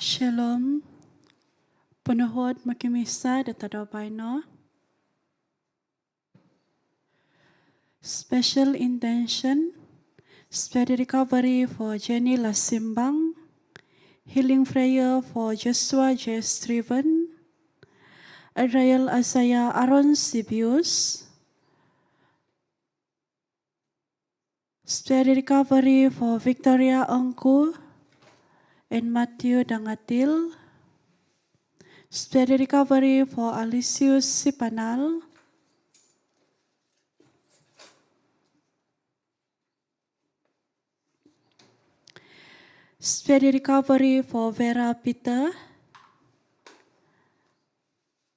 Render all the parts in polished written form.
Shalom, penuhut makimisa datadabaino. Special intention, spirit recovery for Jenny Lasimbang, healing prayer for Joshua J. Striven, Adriel Azaya Aaron Sibius, spirit recovery for Victoria Ongku and Matthew Dangatil, spirit recovery for Alicius Sipanal, spirit recovery for Vera Peter,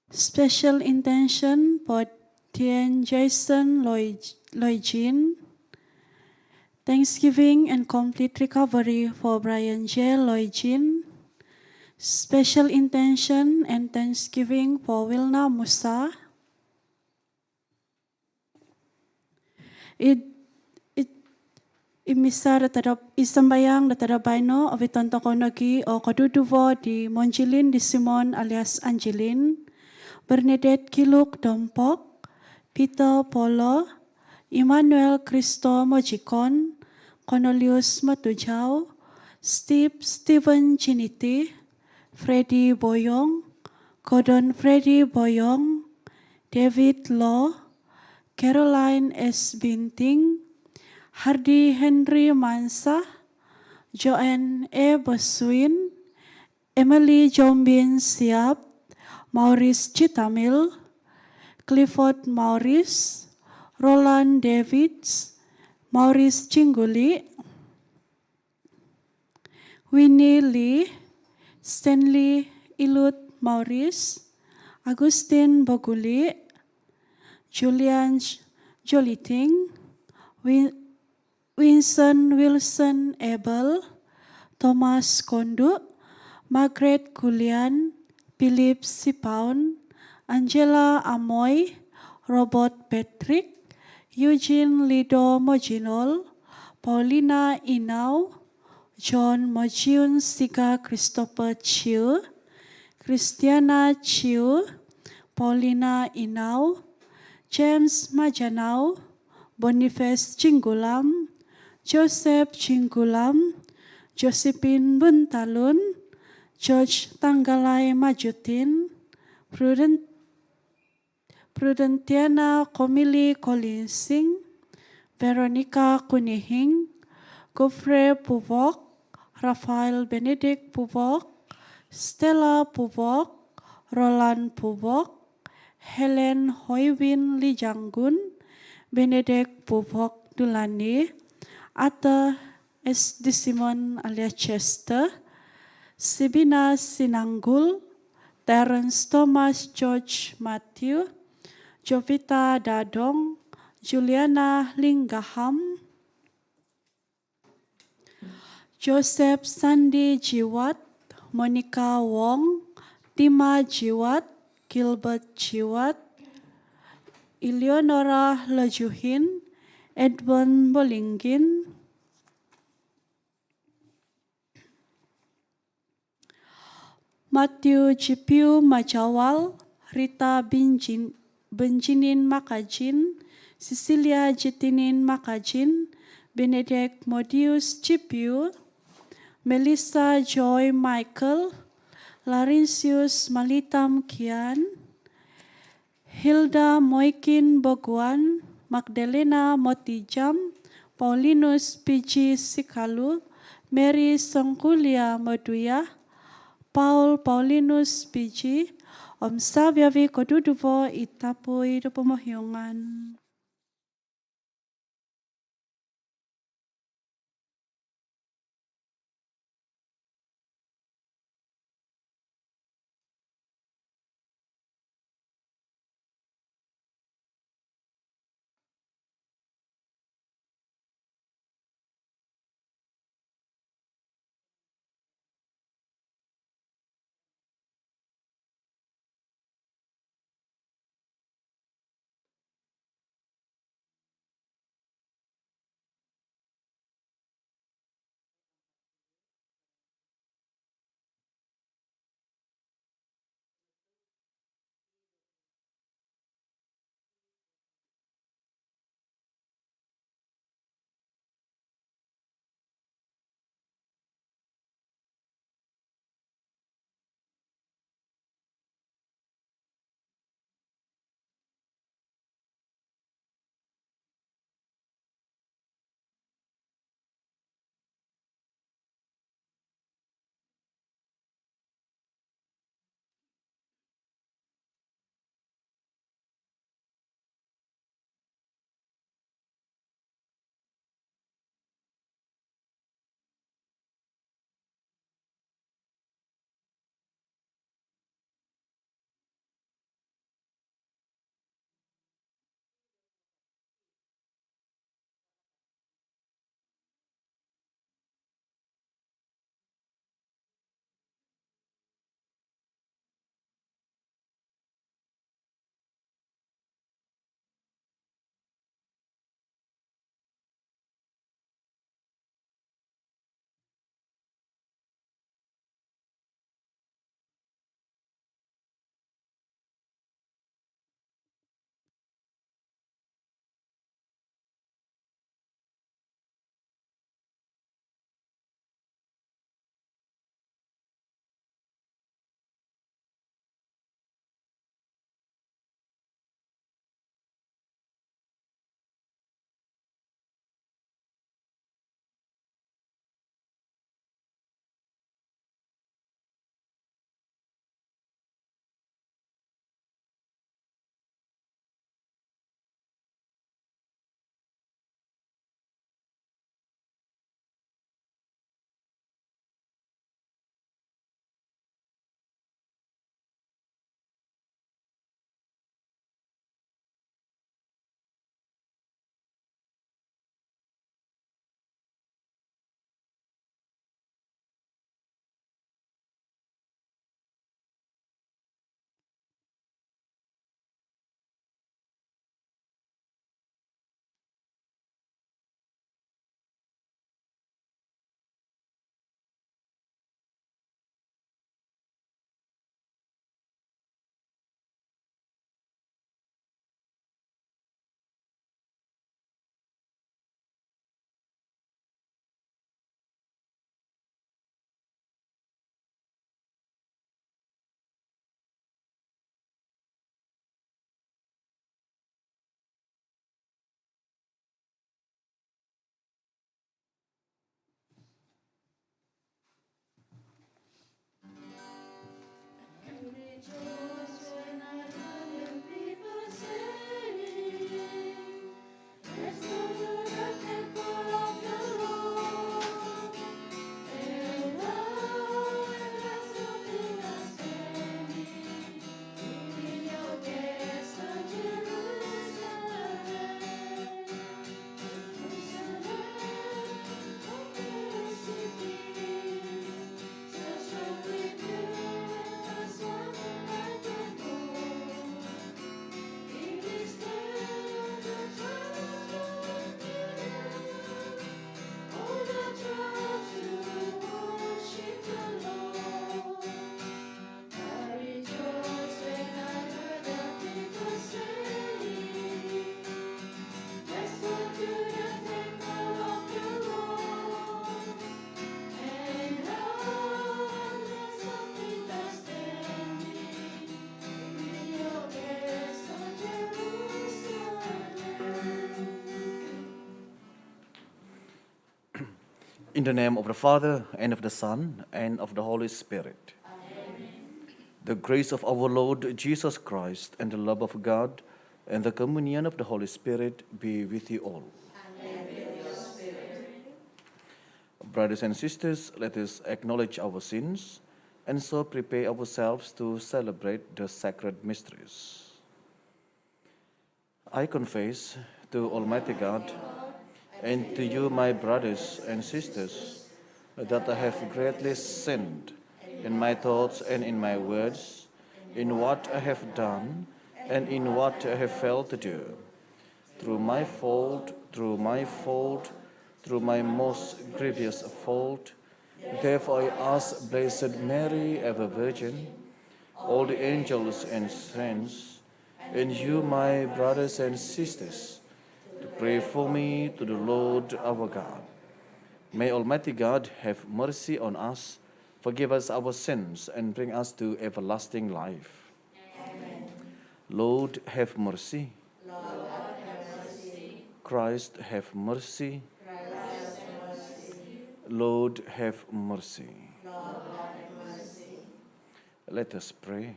special intention for Tien Jason Loijin, Thanksgiving and complete recovery for Brian J. Loijin, special intention and thanksgiving for Wilna Musa. Imisa isambayang datadabaino avitonto konogi o kaduduvo di Monjilin di Simon alias Angelin, Bernadette Kiluk Dompok, Peter Polo, Emmanuel Cristo Mojikon, Cornelius Matujau, Stephen Chiniti, Freddy Boyong, Gordon Freddy Boyong, David Law, Caroline S. Binting, Hardy Henry Mansa, Joanne E. Boswin, Emily Jombin Siap, Maurice Chitamil, Clifford Maurice, Roland Davids, Maurice Chingguli, Winnie Lee, Stanley Ilut Maurice, Agustin Boguli, Julian Joliting, Winston Wilson Abel, Thomas Kondu, Margaret Kulian, Philip Sipaun, Angela Amoy, Robert Patrick, Eugene Lido Mojinol, Paulina Inau, John Mojiun Siga Christopher Chiu, Christiana Chiu, Paulina Inau, James Majanau, Boniface Cinggulam, Joseph Cinggulam, Josephine Buntalun, George Tanggalai Majutin, Prudentiana Komili Kolinsing, Veronica Kunihing, Gofre Puvok, Rafael Benedict Puvok, Stella Puvok, Roland Puvok, Helen Hoywin Lijanggun, Benedict Puvok Dulani, Atta S. Simon alias Chester, Sibina Sinanggul, Terence Thomas George Matthew, Jovita Dadong, Juliana Linggaham, Joseph Sandi Jiwat, Monica Wong, Tima Jiwat, Gilbert Jiwat, Eleonora Lejuhin, Edwin Bolingin, Matthew Jipiu Majawal, Rita Benjinin Makajin, Cecilia Jitinin Makajin, Benedict Modius Jipiu, Melissa Joy Michael, Larencius Malitam Kian, Hilda Moikin Boguan, Magdalena Motijam, Paulinus Piji Sikalu, Mary Sengkulia Maduya, Paul Paulinus Piji, Om Savyavi Koduduvo Itapui do Pemohyungan. In the name of the Father, and of the Son, and of the Holy Spirit. Amen. The grace of our Lord Jesus Christ, and the love of God, and the communion of the Holy Spirit be with you all. And with your spirit. Brothers and sisters, let us acknowledge our sins, and so prepare ourselves to celebrate the sacred mysteries. I confess to Almighty God and to you, my brothers and sisters, that I have greatly sinned in my thoughts and in my words, in what I have done and in what I have failed to do. Through my fault, through my most grievous fault. Therefore I ask Blessed Mary, ever Virgin, all the angels and saints, and you, my brothers and sisters, to pray for me to the Lord our God. May Almighty God have mercy on us, forgive us our sins, and bring us to everlasting life. Amen. Lord, have mercy. Lord, have mercy. Christ, have mercy. Christ, have mercy. Lord, have mercy. Lord, have mercy. Let us pray.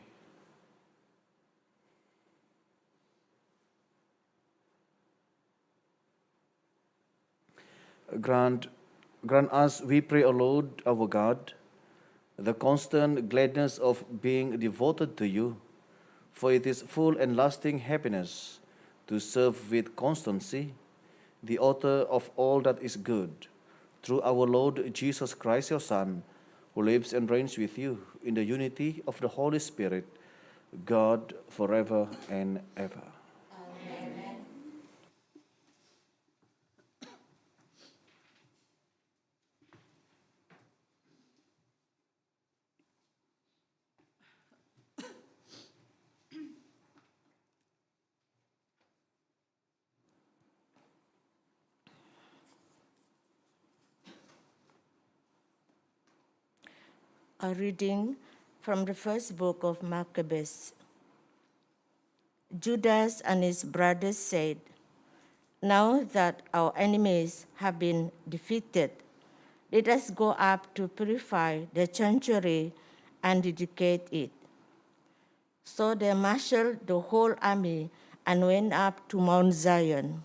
Grant us, we pray, O Lord, our God, the constant gladness of being devoted to you, for it is full and lasting happiness to serve with constancy the author of all that is good, through our Lord Jesus Christ, your Son, who lives and reigns with you in the unity of the Holy Spirit, God, forever and ever. Amen. A reading from the first book of Maccabees. Judas and his brothers said, "Now that our enemies have been defeated, let us go up to purify the sanctuary and dedicate it." So they marshaled the whole army and went up to Mount Zion.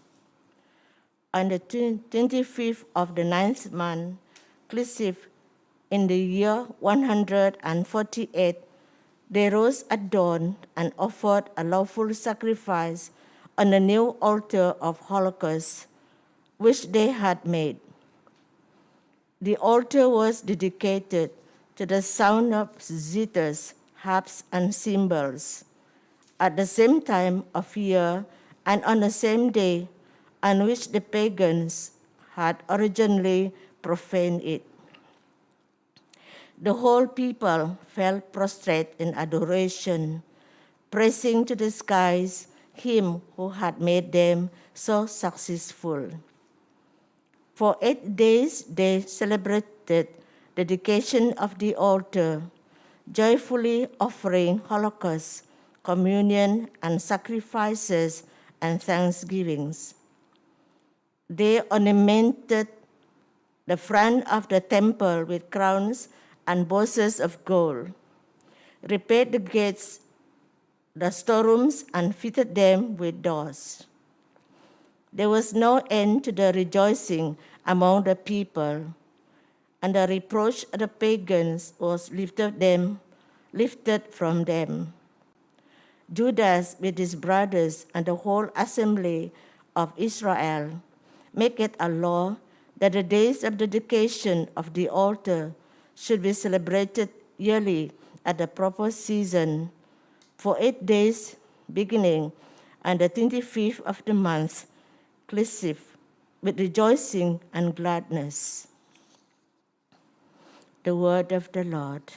On the 25th of the 9th month, Clisif, in the year 148, they rose at dawn and offered a lawful sacrifice on the new altar of holocaust, which they had made. The altar was dedicated to the sound of zithers, harps, and cymbals, at the same time of year and on the same day on which the pagans had originally profaned it. The whole people fell prostrate in adoration, praising to the skies him who had made them so successful. For 8 days they celebrated the dedication of the altar, joyfully offering holocaust, communion, and sacrifices and thanksgivings. They ornamented the front of the temple with crowns and bosses of gold, repaired the gates, the storerooms, and fitted them with doors. There was no end to the rejoicing among the people, and the reproach of the pagans was lifted from them. Judas with his brothers and the whole assembly of Israel make it a law that the days of dedication of the altar should be celebrated yearly at the proper season for 8 days, beginning on the 25th of the month, Clisif, with rejoicing and gladness. The word of the Lord.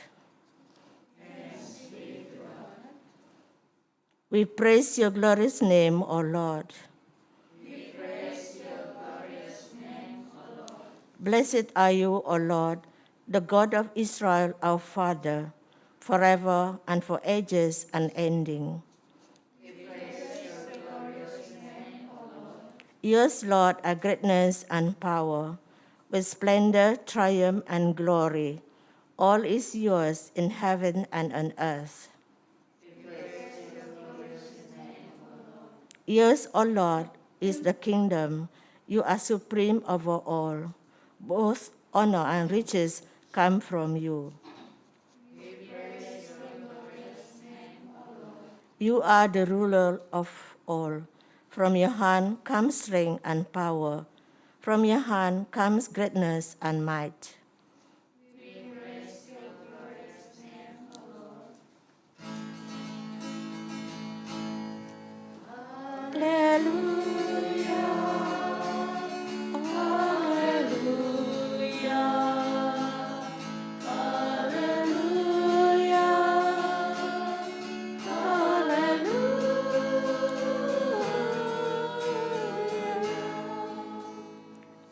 We praise your glorious name, O Lord. We praise your glorious name, O Lord. Blessed are you, O Lord, the God of Israel, our Father, forever and for ages unending. We praise your glorious name, O Lord. Yours, Lord, are greatness and power. with splendor, triumph, and glory. All is yours in heaven and on earth. Yours, O Lord, is the kingdom. You are supreme over all. Both honor and riches come from you. You are the ruler of all. From your hand comes strength and power. From your hand comes greatness and might.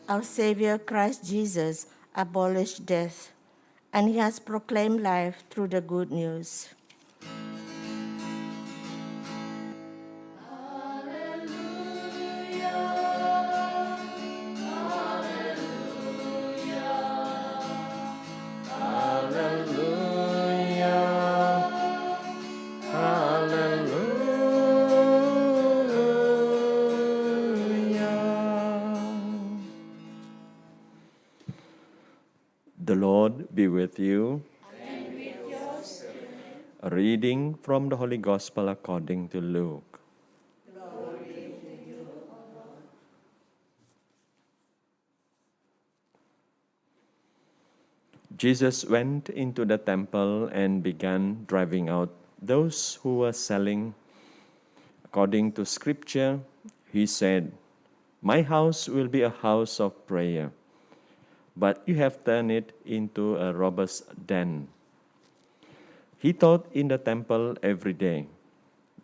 Our Savior Christ Jesus abolished death, and he has proclaimed life through the good news. The Lord be with you. And with your spirit. A reading from the Holy Gospel according to Luke. Glory to you, O Lord. Jesus went into the temple and began driving out those who were selling. According to Scripture, he said, "My house will be a house of prayer, but you have turned it into a robber's den." He taught in the temple every day.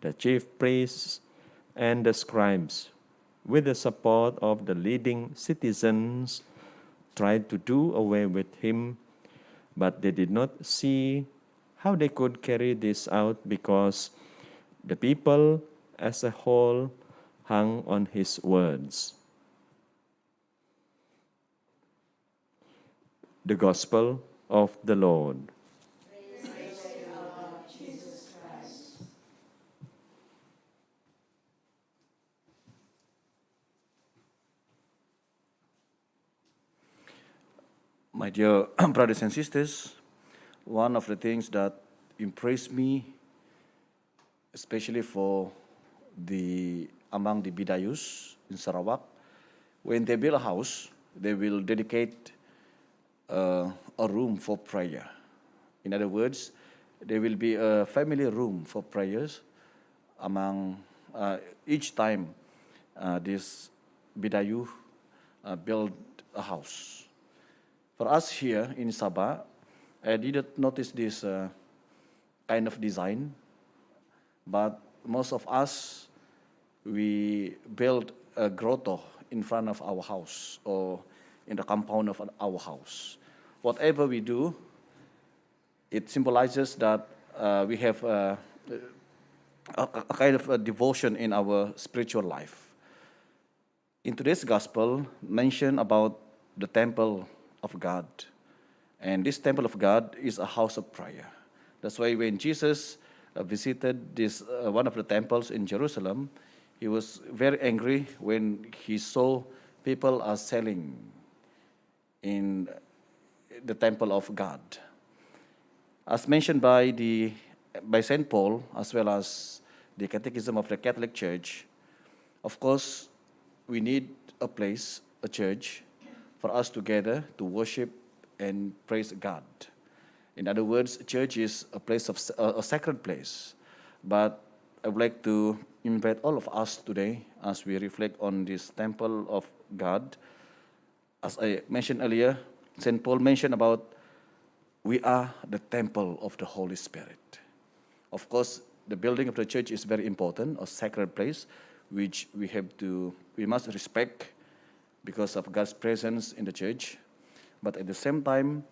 The chief priests and the scribes, with the support of the leading citizens, tried to do away with him, but they did not see how they could carry this out because the people as a whole hung on his words. The Gospel of the Lord. My dear brothers and sisters, one of the things that impressed me, especially for among the Bidayus in Sarawak, when they build a house, they will dedicate a room for prayer. In other words, there will be a family room for prayers among each time this Bidayu build a house. For us here in Sabah, I didn't notice this kind of design, but most of us, we build a grotto in front of our house or in the compound of our house. Whatever we do, it symbolizes that we have a kind of a devotion in our spiritual life. In today's gospel, mention about the temple of God. And this temple of God is a house of prayer. That's why when Jesus visited this one of the temples in Jerusalem, he was very angry when he saw people are selling in the temple of God. As mentioned by St. Paul, as well as the Catechism of the Catholic Church, of course, we need a place, a church, for us to gather to worship and praise God. In other words, church is a place of a sacred place. But I would like to invite all of us today as we reflect on this temple of God. As I mentioned earlier, St. Paul mentioned about we are the temple of the Holy Spirit. Of course, the building of the church is very important, a sacred place, which we must respect because of God's presence in the church. But at the same time,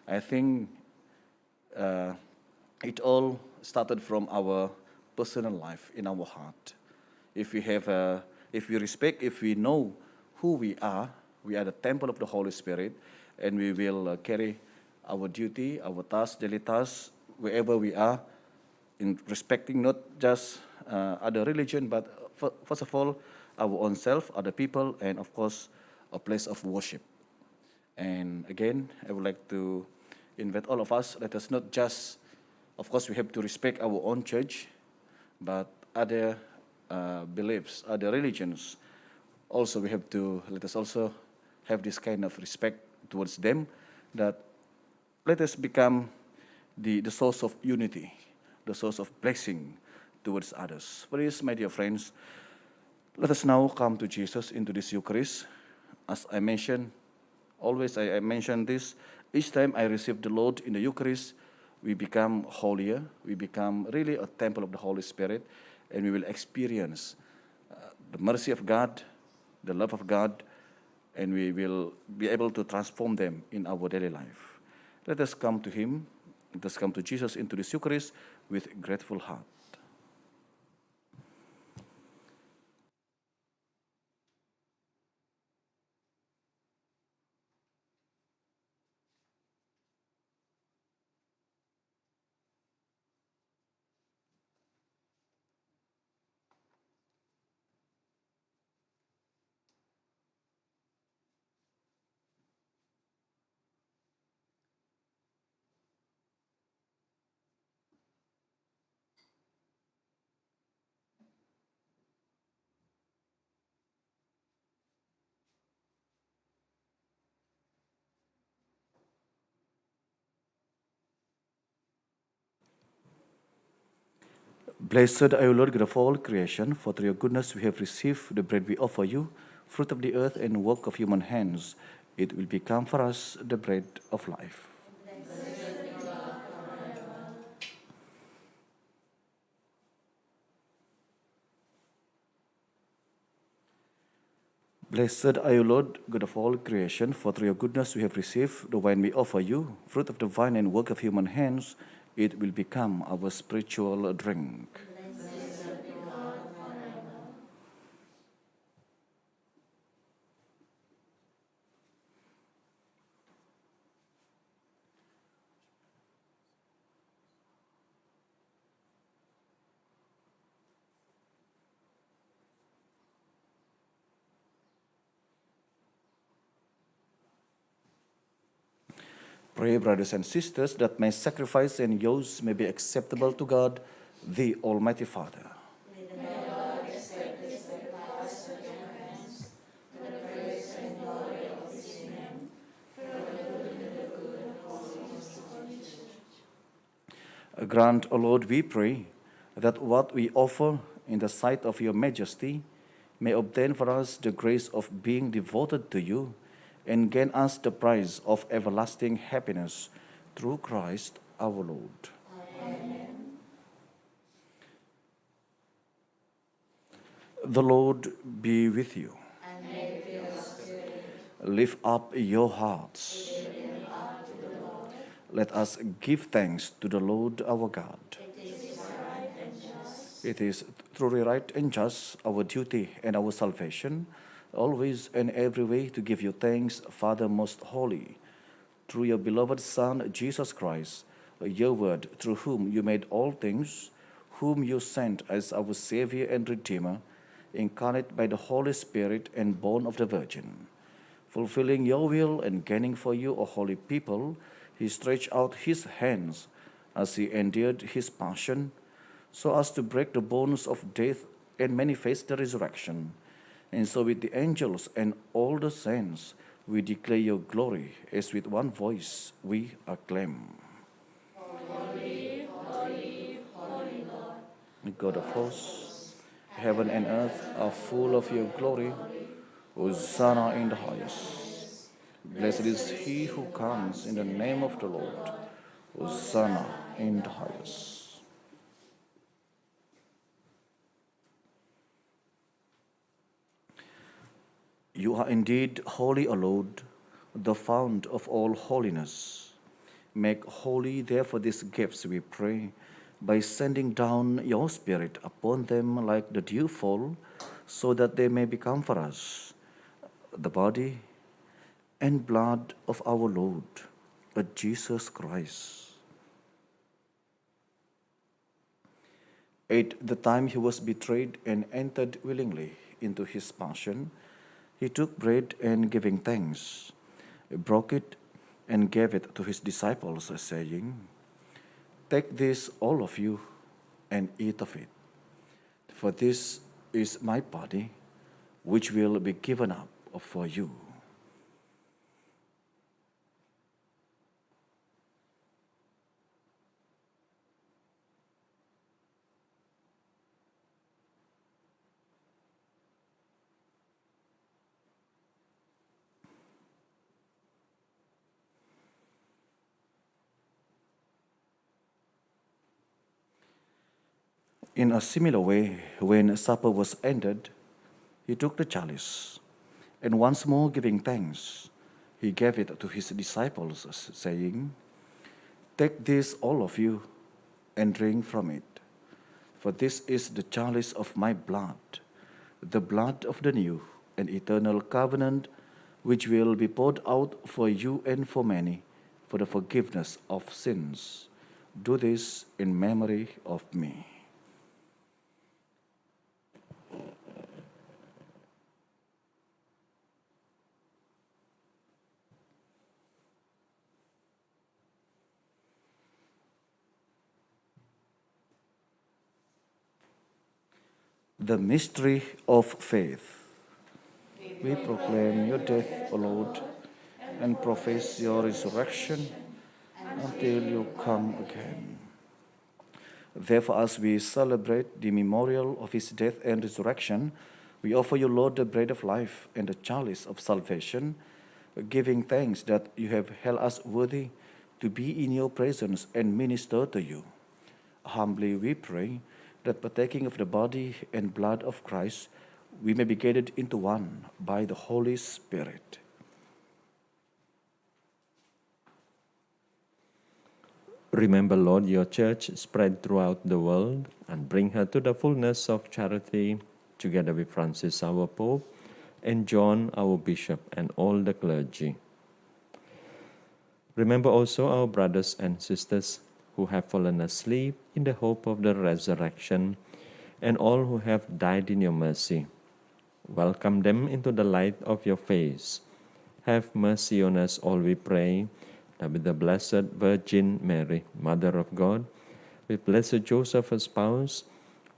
I think it all started from our personal life in our heart. If we respect, if we know who we are, We are the temple of the Holy Spirit, and we will carry our duty, our task, daily tasks, wherever we are, in respecting not just other religion, but first of all, our own self, other people, and of course, a place of worship. And again, I would like to invite all of us, let us not just, of course, we have to respect our own church, but other beliefs, other religions, also we have to, let us also have this kind of respect towards them, that let us become the source of unity, the source of blessing towards others. Please, my dear friends, let us now come to Jesus into this Eucharist. As I mentioned, always I mention this, each time I receive the Lord in the Eucharist, we become holier, we become really a temple of the Holy Spirit, and we will experience the mercy of God, the love of God, and we will be able to transform them in our daily life. Let us come to Him, let us come to Jesus into this Eucharist with grateful heart. Blessed are you, Lord God of all creation, for through your goodness we have received the bread we offer you, fruit of the earth and work of human hands. It will become for us the bread of life. Blessed are you, Lord, God of all creation, for through your goodness we have received the wine we offer you, fruit of the vine and work of human hands. It will become our spiritual drink. Pray, brothers and sisters, that my sacrifice and yours may be acceptable to God, the Almighty Father. Grant, O Lord, we pray, that what we offer in the sight of your majesty may obtain for us the grace of being devoted to you and gain us the prize of everlasting happiness through Christ our Lord. Amen. The Lord be with you. And with your spirit. Lift up your hearts. Let us give thanks to the Lord our God. It is truly right and just, our duty and our salvation, always and every way to give you thanks, Father most holy, through your beloved Son, Jesus Christ, your word, through whom you made all things, whom you sent as our Savior and Redeemer, incarnate by the Holy Spirit and born of the Virgin. Fulfilling your will and gaining for you a holy people, he stretched out his hands as he endured his passion, so as to break the bonds of death and manifest the resurrection. And so with the angels and all the saints, we declare your glory, as with one voice we acclaim. Holy, holy, holy Lord, God of hosts, heaven and earth are full of your glory. Hosanna in the highest. Blessed is he who comes in the name of the Lord. Hosanna in the highest. You are indeed holy, O Lord, the fount of all holiness. Make holy, therefore, these gifts, we pray, by sending down your Spirit upon them like the dewfall, so that they may become for us the body and blood of our Lord, Jesus Christ. At the time he was betrayed and entered willingly into his passion, he took bread and giving thanks, broke it and gave it to his disciples, saying, "Take this, all of you, and eat of it. For this is my body, which will be given up for you." In a similar way, when supper was ended, he took the chalice, and once more giving thanks, he gave it to his disciples, saying, "Take this, all of you, and drink from it. For this is the chalice of my blood, the blood of the new and eternal covenant, which will be poured out for you and for many for the forgiveness of sins. Do this in memory of me." The mystery of faith. We proclaim your death, O Lord, and profess your resurrection until you come again. Therefore, as we celebrate the memorial of his death and resurrection, we offer you, Lord, the bread of life and the chalice of salvation, giving thanks that you have held us worthy to be in your presence and minister to you. Humbly we pray that partaking of the body and blood of Christ, we may be gathered into one by the Holy Spirit. Remember, Lord, your church spread throughout the world and bring her to the fullness of charity, together with Francis, our Pope, and John, our Bishop, and all the clergy. Remember also our brothers and sisters who have fallen asleep in the hope of the resurrection, and all who have died in your mercy. Welcome them into the light of your face. Have mercy on us all, we pray, that with the Blessed Virgin Mary, Mother of God, with Blessed Joseph, her spouse,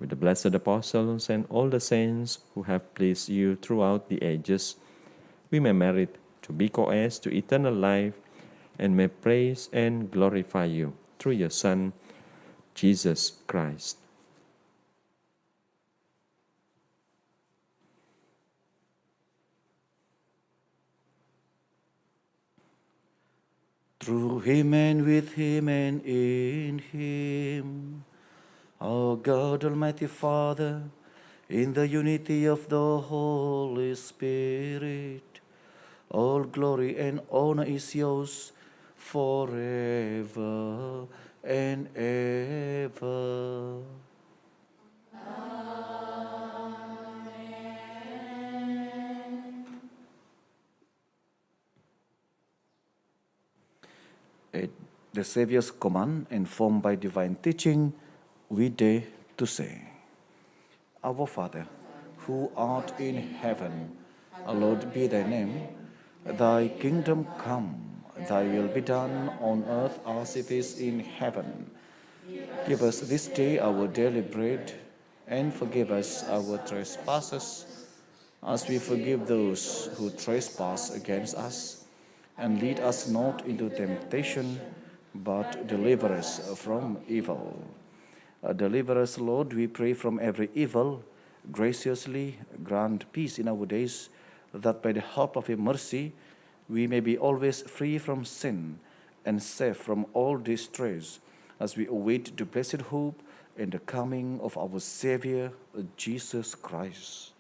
with the blessed apostles and all the saints who have pleased you throughout the ages, we may merit to be co-heirs to eternal life and may praise and glorify you through your Son, Jesus Christ. Through him and with him and in him, our God, Almighty Father, in the unity of the Holy Spirit, all glory and honor is yours forever and ever. At the Saviour's command, informed by divine teaching, we dare to say, Our Father, who art in heaven, hallowed be thy name. Thy kingdom come, thy will be done on earth as it is in heaven. Give us this day our daily bread, and forgive us our trespasses, as we forgive those who trespass against us. And lead us not into temptation, but deliver us from evil. Deliver us, Lord, we pray, from every evil. Graciously grant peace in our days, that by the help of your mercy we may be always free from sin and safe from all distress, as we await the blessed hope and the coming of our Savior, Jesus Christ.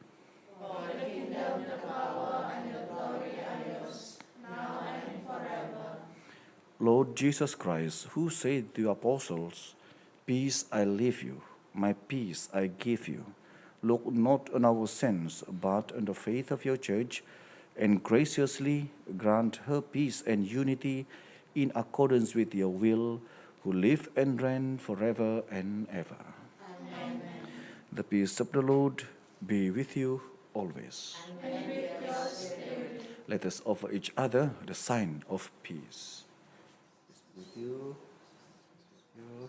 For the kingdom, the power, and the glory are yours, now and forever. Lord Jesus Christ, who said to your apostles, "Peace I leave you, my peace I give you," look not on our sins, but on the faith of your church, and graciously grant her peace and unity in accordance with your will, who live and reign forever and ever. Amen. The peace of the Lord be with you always. And with your spirit. Let us offer each other the sign of peace. With you. You.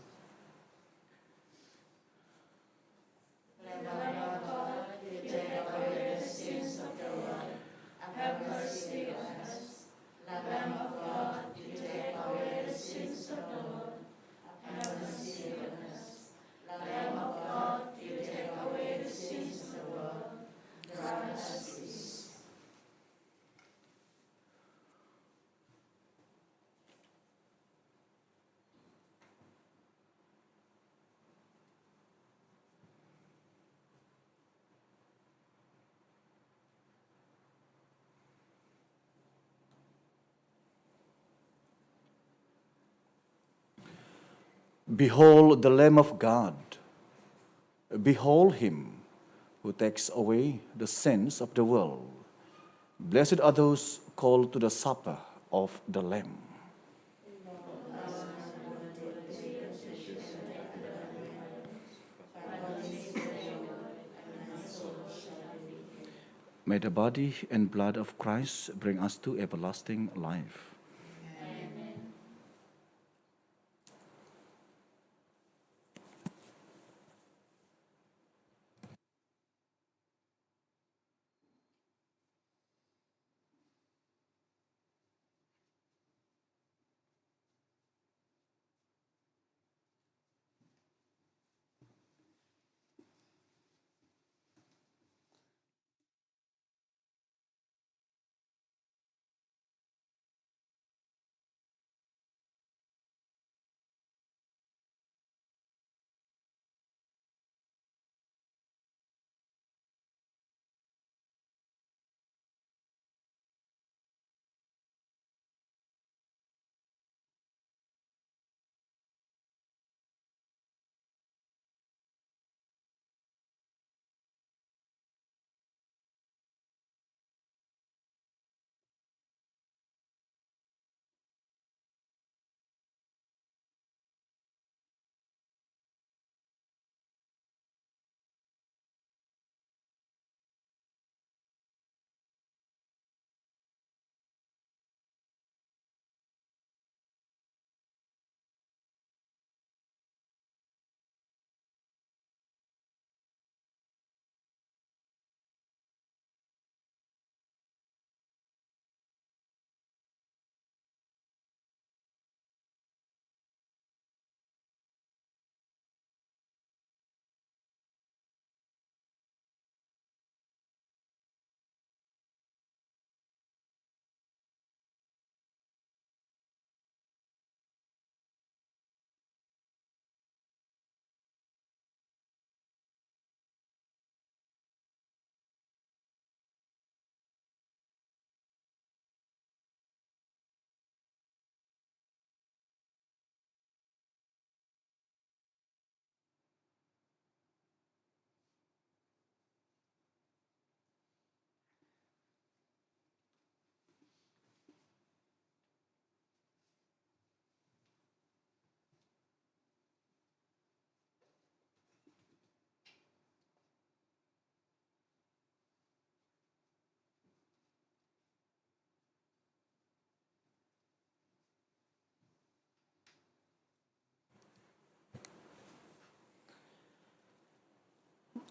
Behold the Lamb of God. Behold him who takes away the sins of the world. Blessed are those called to the supper of the Lamb. May the body and blood of Christ bring us to everlasting life.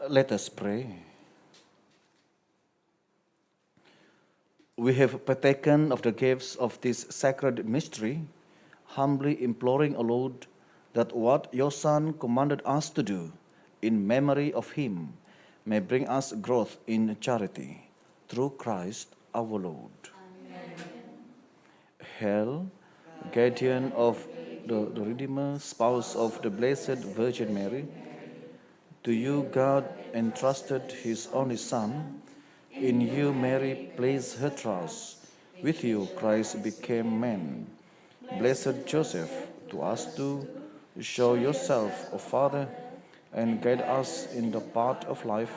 Let us pray. We have partaken of the gifts of this sacred mystery, humbly imploring, O Lord, that what your Son commanded us to do in memory of him may bring us growth in charity. Through Christ our Lord. Amen. Hail, guardian of the Redeemer, spouse of the Blessed Virgin Mary, to you God entrusted his only Son. In you Mary placed her trust. With you Christ became man. Blessed Joseph, to us too, show yourself, O Father, and guide us in the path of life.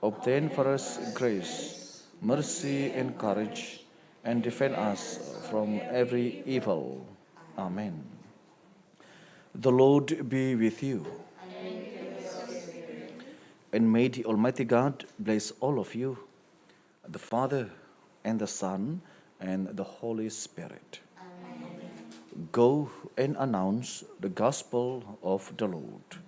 Obtain for us grace mercy, and courage, and defend us from every evil. Amen. The Lord be with you. And may the Almighty God bless all of you, the Father, and the Son, and the Holy Spirit. Amen. Go and announce the gospel of the Lord.